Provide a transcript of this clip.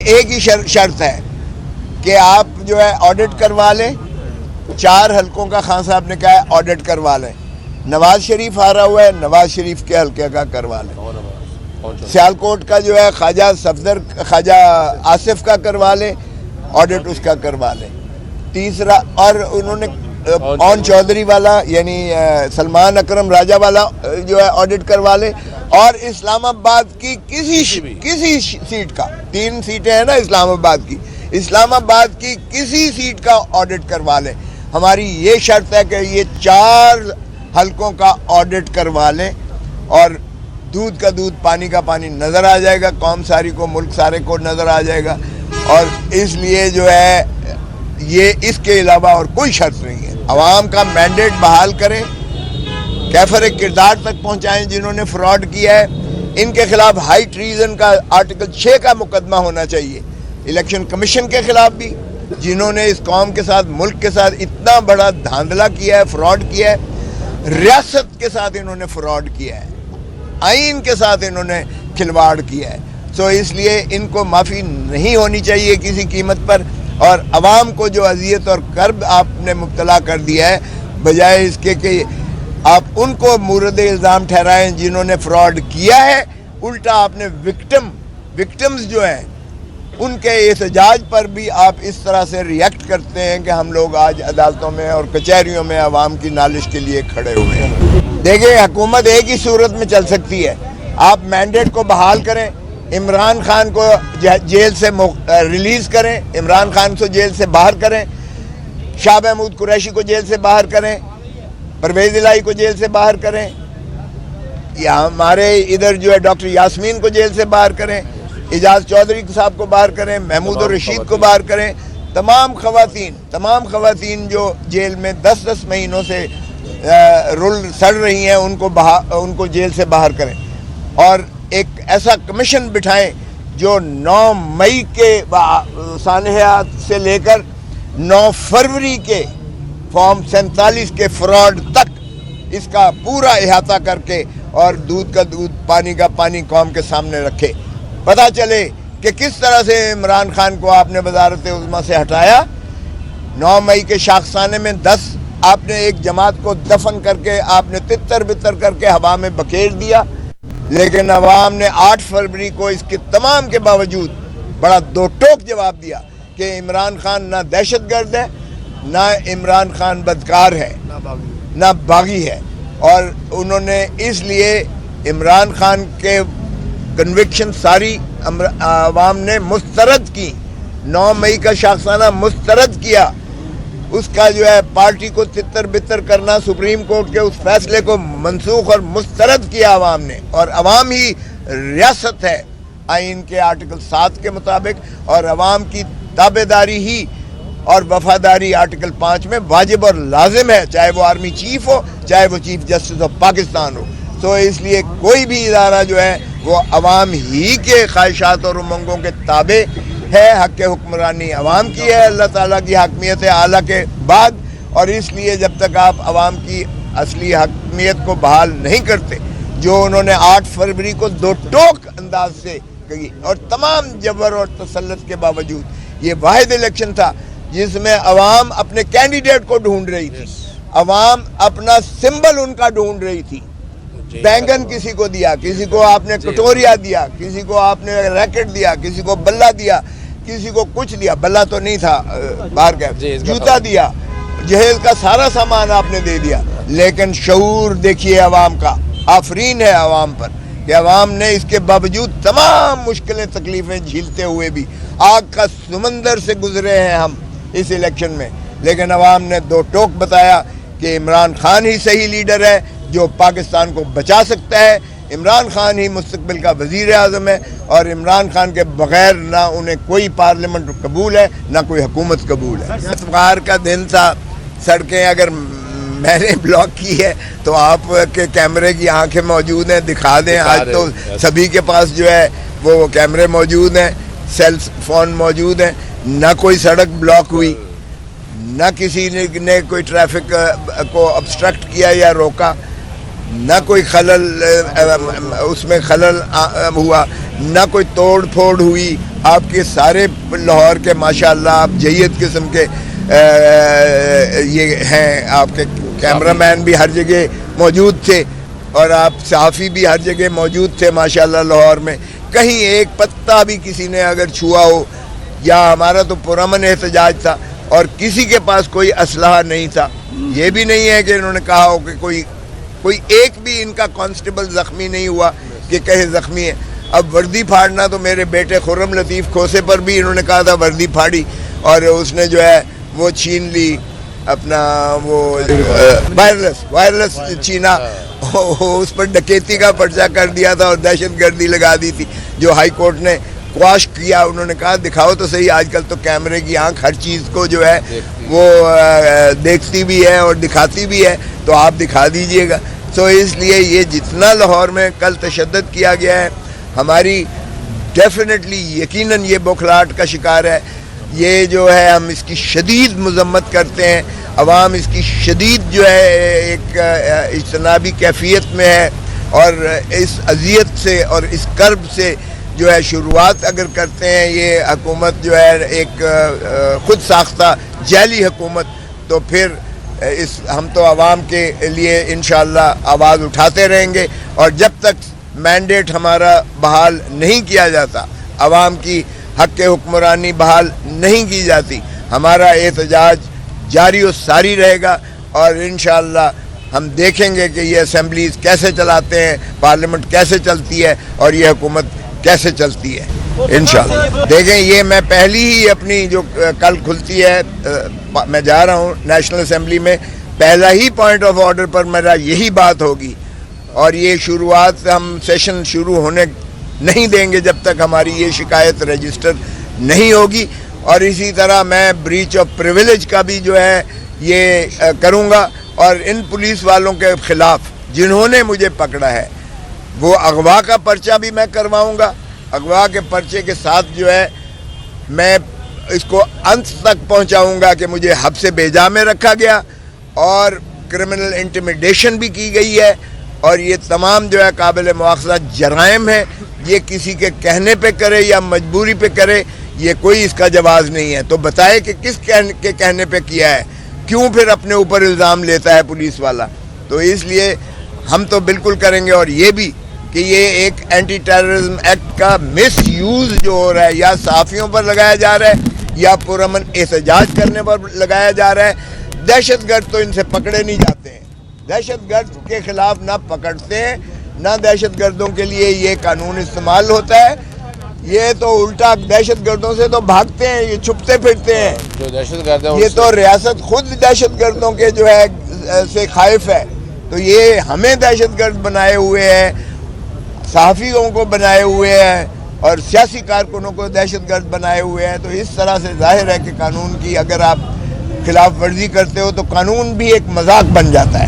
ایک ہی شرط ہے کہ آپ جو ہے آڈٹ کروا لیں. 4 حلقوں کا خان صاحب نے کہا ہے آڈٹ کروا لیں. نواز شریف آ رہا ہوا ہے, نواز شریف کے حلقے کا کروا لیں. سیالکوٹ کا جو ہے خواجہ آصف کا کروا لیں, آڈٹ اس کا کروا لیں. تیسرا, اور انہوں نے اون چودھری والا یعنی سلمان اکرم راجہ والا جو ہے آڈٹ کروا لیں. اور اسلام آباد کی کسی سیٹ کا, 3 سیٹیں ہیں نا اسلام آباد کی, اسلام آباد کی کسی سیٹ کا آڈٹ کروا لیں. ہماری یہ شرط ہے کہ یہ 4 حلقوں کا آڈٹ کروا لیں, اور دودھ کا دودھ پانی کا پانی نظر آ جائے گا, قوم ساری کو, ملک سارے کو نظر آ جائے گا. اور اس لیے جو ہے یہ اس کے علاوہ اور کوئی شرط نہیں ہے. عوام کا مینڈیٹ بحال کریں, کیفر کردار تک پہنچائیں جنہوں نے فراڈ کیا ہے. ان کے خلاف ہائی ٹریزن کا آرٹیکل 6 کا مقدمہ ہونا چاہیے. الیکشن کمیشن کے خلاف بھی, جنہوں نے اس قوم کے ساتھ, ملک کے ساتھ اتنا بڑا دھاندلا کیا ہے, فراڈ کیا ہے. ریاست کے ساتھ انہوں نے فراڈ کیا ہے, آئین کے ساتھ انہوں نے کھلواڑ کیا ہے. سو اس لیے ان کو معافی نہیں ہونی چاہیے کسی قیمت پر. اور عوام کو جو اذیت اور کرب آپ نے مبتلا کر دیا ہے, بجائے اس کے کہ آپ ان کو مورد الزام ٹھہرائیں جنہوں نے فراڈ کیا ہے, الٹا آپ نے وکٹمز جو ہیں ان کے احتجاج پر بھی آپ اس طرح سے ریئیکٹ کرتے ہیں کہ ہم لوگ آج عدالتوں میں اور کچہریوں میں عوام کی نالش کے لیے کھڑے ہوئے ہیں. دیکھیں, حکومت ایک ہی صورت میں چل سکتی ہے. آپ مینڈیٹ کو بحال کریں, عمران خان کو جیل سے ریلیز کریں, عمران خان کو جیل سے باہر کریں, شاہ محمود قریشی کو جیل سے باہر کریں, پرویز الہی کو جیل سے باہر کریں, یا ہمارے ادھر جو ہے ڈاکٹر یاسمین کو جیل سے باہر کریں, اعجاز چودھری صاحب کو باہر کریں, محمود الرشید کو باہر کریں. تمام خواتین جو جیل میں 10 مہینوں سے رول سڑ رہی ہیں ان کو جیل سے باہر کریں. اور ایک ایسا کمیشن بٹھائیں جو 9 مئی کے سانحات سے لے کر 9 فروری کے فارم 47 کے فراڈ تک اس کا پورا احاطہ کر کے اور دودھ کا دودھ پانی کا پانی قوم کے سامنے رکھے. پتہ چلے کہ کس طرح سے عمران خان کو آپ نے وزارت عظمیٰ سے ہٹایا. 9 مئی کے شاخسانے میں 10 آپ نے ایک جماعت کو دفن کر کے آپ نے تتر بتر کر کے ہوا میں بکھیر دیا. لیکن عوام نے 8 فروری کو اس کے تمام کے باوجود بڑا 2 ٹوک جواب دیا کہ عمران خان نہ دہشت گرد ہے, نہ عمران خان بدکار ہے, نہ باغی ہے. اور انہوں نے اس لیے عمران خان کے کنوکشن ساری عوام نے مسترد کی. 9 مئی کا شاخسانہ مسترد کیا. اس کا جو ہے پارٹی کو تتر بتر کرنا, سپریم کورٹ کے اس فیصلے کو منسوخ اور مسترد کیا عوام نے. اور عوام ہی ریاست ہے آئین کے آرٹیکل 7 کے مطابق, اور عوام کی تابعداری ہی اور وفاداری آرٹیکل 5 میں واجب اور لازم ہے, چاہے وہ آرمی چیف ہو, چاہے وہ چیف جسٹس آف پاکستان ہو. تو اس لیے کوئی بھی ادارہ جو ہے وہ عوام ہی کے خواہشات اور امنگوں کے تابع ہے. حق حکمرانی عوام کی ہے اللہ تعالیٰ کی حاکمیت اعلیٰ کے بعد. اور اس لیے جب تک آپ عوام کی اصلی حاکمیت کو بحال نہیں کرتے, جو انہوں نے 8 فروری کو 2 ٹوک انداز سے کہی, اور تمام جبر اور تسلط کے باوجود یہ واحد الیکشن تھا جس میں عوام اپنے کینڈیڈیٹ کو ڈھونڈ رہی تھی, عوام اپنا سمبل ان کا ڈھونڈ رہی تھی. بینگن کسی کو دیا, کسی کو آپ نے کٹوریا دیا, کسی کو آپ نے ریکٹ دیا, کسی کو بلہ دیا, کسی کو کچھ دیا, بلہ تو نہیں تھا باہر کا, جوتا دیا, جہیز کا سارا سامان آپ نے دے دیا. لیکن شعور دیکھیے عوام کا, آفرین ہے عوام پر کہ عوام نے اس کے باوجود تمام مشکلیں تکلیفیں جھیلتے ہوئے بھی, آگ کا سمندر سے گزرے ہیں ہم اس الیکشن میں, لیکن عوام نے 2 ٹوک بتایا کہ عمران خان ہی صحیح لیڈر ہے جو پاکستان کو بچا سکتا ہے, عمران خان ہی مستقبل کا وزیر اعظم ہے, اور عمران خان کے بغیر نہ انہیں کوئی پارلیمنٹ قبول ہے نہ کوئی حکومت قبول ہے. اتوار کا دن تھا, سڑکیں اگر میں نے بلاک کی ہے تو آپ کے کیمرے کی آنکھیں موجود ہیں, دکھا دیں. آج تو سبھی کے پاس جو ہے وہ کیمرے موجود ہیں, سیل فون موجود ہیں. نہ کوئی سڑک بلاک ہوئی, نہ کسی نے کوئی ٹریفک کو obstruct کیا یا روکا, نہ کوئی خلل اس میں خلل ہوا, نہ کوئی توڑ پھوڑ ہوئی, آپ کے سارے لاہور کے ماشاءاللہ آپ جید قسم کے یہ ہیں، آپ کے کیمرہ مین بھی ہر جگہ موجود تھے اور آپ صحافی بھی ہر جگہ موجود تھے ماشاءاللہ لاہور میں. کہیں ایک پتا بھی کسی نے اگر چھوا ہو، یا ہمارا تو پرامن احتجاج تھا اور کسی کے پاس کوئی اسلحہ نہیں تھا. یہ بھی نہیں ہے کہ انہوں نے کہا ہو کہ کوئی ایک بھی ان کا کانسٹیبل زخمی نہیں ہوا کہ کہیں زخمی ہے. اب وردی پھاڑنا تو میرے بیٹے خرم لطیف کھوسے پر بھی انہوں نے کہا تھا وردی پھاڑی اور اس نے جو ہے وہ چھین لی اپنا وہ وائرلیس چھینا، اس پر ڈکیتی کا پرچہ کر دیا تھا اور دہشت گردی لگا دی تھی جو ہائی کورٹ نے قواش کیا. انہوں نے کہا دکھاؤ تو صحیح، آج کل تو کیمرے کی آنکھ ہر چیز کو جو ہے وہ دیکھتی بھی ہے اور دکھاتی بھی ہے، تو آپ دکھا دیجئے گا. تو اس لیے یہ جتنا لاہور میں کل تشدد کیا گیا ہے، ہماری ڈیفینیٹلی یقیناً یہ بوکھلاہٹ کا شکار ہے. یہ جو ہے ہم اس کی شدید مذمت کرتے ہیں. عوام اس کی شدید جو ہے ایک اجتنابی کیفیت میں ہے اور اس اذیت سے اور اس کرب سے جو ہے شروعات اگر کرتے ہیں یہ حکومت جو ہے ایک خود ساختہ جعلی حکومت، تو پھر ہم تو عوام کے لیے انشاءاللہ آواز اٹھاتے رہیں گے. اور جب تک مینڈیٹ ہمارا بحال نہیں کیا جاتا، عوام کی حق حکمرانی بحال نہیں کی جاتی، ہمارا احتجاج جاری و ساری رہے گا. اور انشاءاللہ ہم دیکھیں گے کہ یہ اسمبلیز کیسے چلاتے ہیں، پارلیمنٹ کیسے چلتی ہے اور یہ حکومت کیسے چلتی ہے انشاءاللہ. دیکھیں یہ میں پہلی ہی اپنی جو کل کھلتی ہے، میں جا رہا ہوں نیشنل اسمبلی میں، پہلا ہی پوائنٹ آف آرڈر پر میرا یہی بات ہوگی اور یہ شروعات ہم سیشن شروع ہونے نہیں دیں گے جب تک ہماری یہ شکایت رجسٹر نہیں ہوگی. اور اسی طرح میں بریچ آف پریویلیج کا بھی جو ہے یہ کروں گا اور ان پولیس والوں کے خلاف جنہوں نے مجھے پکڑا ہے وہ اغوا کا پرچہ بھی میں کرواؤں گا. اغوا کے پرچے کے ساتھ جو ہے میں اس کو انت تک پہنچاؤں گا کہ مجھے حبس بیجا میں رکھا گیا اور کرمنل انٹیمیڈیشن بھی کی گئی ہے اور یہ تمام جو ہے قابل مواخذہ جرائم ہیں. یہ کسی کے کہنے پہ کرے یا مجبوری پہ کرے، یہ کوئی اس کا جواز نہیں ہے. تو بتائے کہ کس کے کہنے پہ کیا ہے، کیوں پھر اپنے اوپر الزام لیتا ہے پولیس والا. تو اس لیے ہم تو بالکل کریں گے. اور یہ بھی کہ یہ ایک اینٹی ٹیررزم ایکٹ کا مس یوز جو ہو رہا ہے، یا صحافیوں پر لگایا جا رہا ہے یا پرامن احتجاج کرنے پر لگایا جا رہا ہے. دہشت گرد تو ان سے پکڑے نہیں جاتے ہیں، دہشت گرد کے خلاف نہ پکڑتے ہیں نہ دہشت گردوں کے لیے یہ قانون استعمال ہوتا ہے. یہ تو الٹا دہشت گردوں سے تو بھاگتے ہیں، یہ چھپتے پھرتے ہیں. جو دہشت گرد ہیں یہ تو ریاست خود دہشت گردوں کے جو ہے سے خائف ہے. تو یہ ہمیں دہشت گرد بنائے ہوئے ہیں، صحافیوں کو بنائے ہوئے ہیں اور سیاسی کارکنوں کو دہشت گرد بنائے ہوئے ہیں. تو اس طرح سے ظاہر ہے کہ قانون کی اگر آپ خلاف ورزی کرتے ہو تو قانون بھی ایک مذاق بن جاتا ہے.